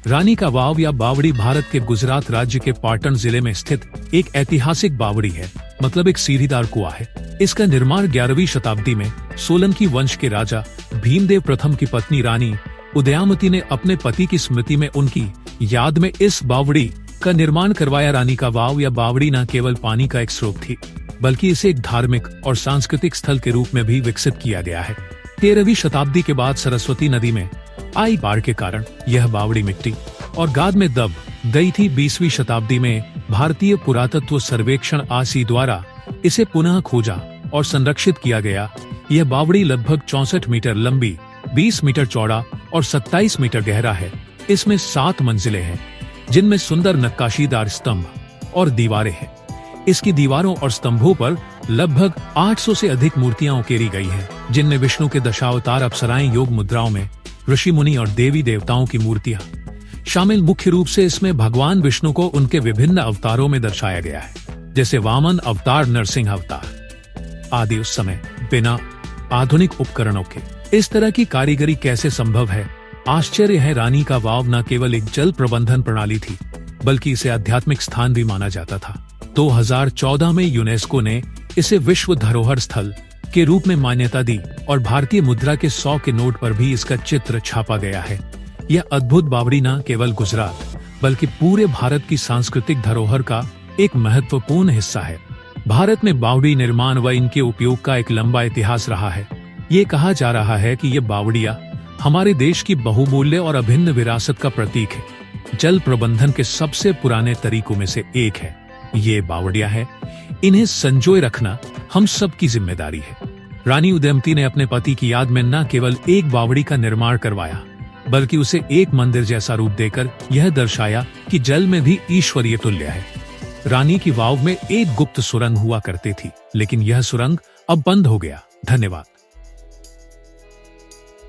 रानी का वाव या बावड़ी भारत के गुजरात राज्य के पाटन जिले में स्थित एक ऐतिहासिक बावड़ी है, मतलब एक सीढ़ीदार कुआं है। इसका निर्माण 11वीं शताब्दी में सोलंकी वंश के राजा भीमदेव प्रथम की पत्नी रानी उदयामती ने अपने पति की स्मृति में उनकी याद में इस बावड़ी का निर्माण करवाया। रानी का वाव या बावड़ी न केवल पानी का एक स्रोत थी, बल्कि इसे एक धार्मिक और सांस्कृतिक स्थल के रूप में भी विकसित किया गया है। 13वीं शताब्दी के बाद सरस्वती नदी में आई बाढ़ के कारण यह बावड़ी मिट्टी और गाद में दब गई थी। 20वीं शताब्दी में भारतीय पुरातत्व सर्वेक्षण आसी द्वारा इसे पुनः खोजा और संरक्षित किया गया। यह बावड़ी लगभग 64 मीटर लंबी, 20 मीटर चौड़ा और 27 मीटर गहरा है। इसमें 7 मंजिलें हैं, जिनमें सुंदर नक्काशीदार स्तंभ और दीवारें हैं। इसकी दीवारों और स्तंभों पर लगभग 800 से अधिक मूर्तियां उकेरी गई हैं, जिनमें विष्णु के दशावतार, अप्सराएं, योग मुद्राओं में ऋषि मुनि और देवी देवताओं की मूर्तियां शामिल। मुख्य रूप से इसमें भगवान विष्णु को उनके विभिन्न अवतारों में दर्शाया गया है, जैसे वामन अवतार, नरसिंह अवतार आदि। उस समय बिना आधुनिक उपकरणों के इस तरह की कारीगरी कैसे संभव है? आश्चर्य है। रानी का वाव न केवल एक जल प्रबंधन प्रणाली थी, बल्कि इसे आध्यात्मिक स्थान भी माना जाता था। 2014 में यूनेस्को ने इसे विश्व धरोहर स्थल के रूप में मान्यता दी और भारतीय मुद्रा के 100 के नोट पर भी इसका चित्र छापा गया है। यह अद्भुत बावड़ी न केवल गुजरात बल्कि पूरे भारत की सांस्कृतिक धरोहर का एक महत्वपूर्ण हिस्सा है। भारत में बावड़ी निर्माण व इनके उपयोग का एक लंबा इतिहास रहा है। ये कहा जा रहा है कि ये बावड़ियां हमारे देश की बहुमूल्य और अभिन्न विरासत का प्रतीक है। जल प्रबंधन के सबसे पुराने तरीकों में से एक है ये बावड़ियां है। इन्हें संजोए रखना हम सब की जिम्मेदारी है। रानी उदयमती ने अपने पति की याद में न केवल एक बावड़ी का निर्माण करवाया, बल्कि उसे एक मंदिर जैसा रूप देकर यह दर्शाया कि जल में भी ईश्वरीय तुल्य है। रानी की वाव में एक गुप्त सुरंग हुआ करती थी, लेकिन यह सुरंग अब बंद हो गया। धन्यवाद।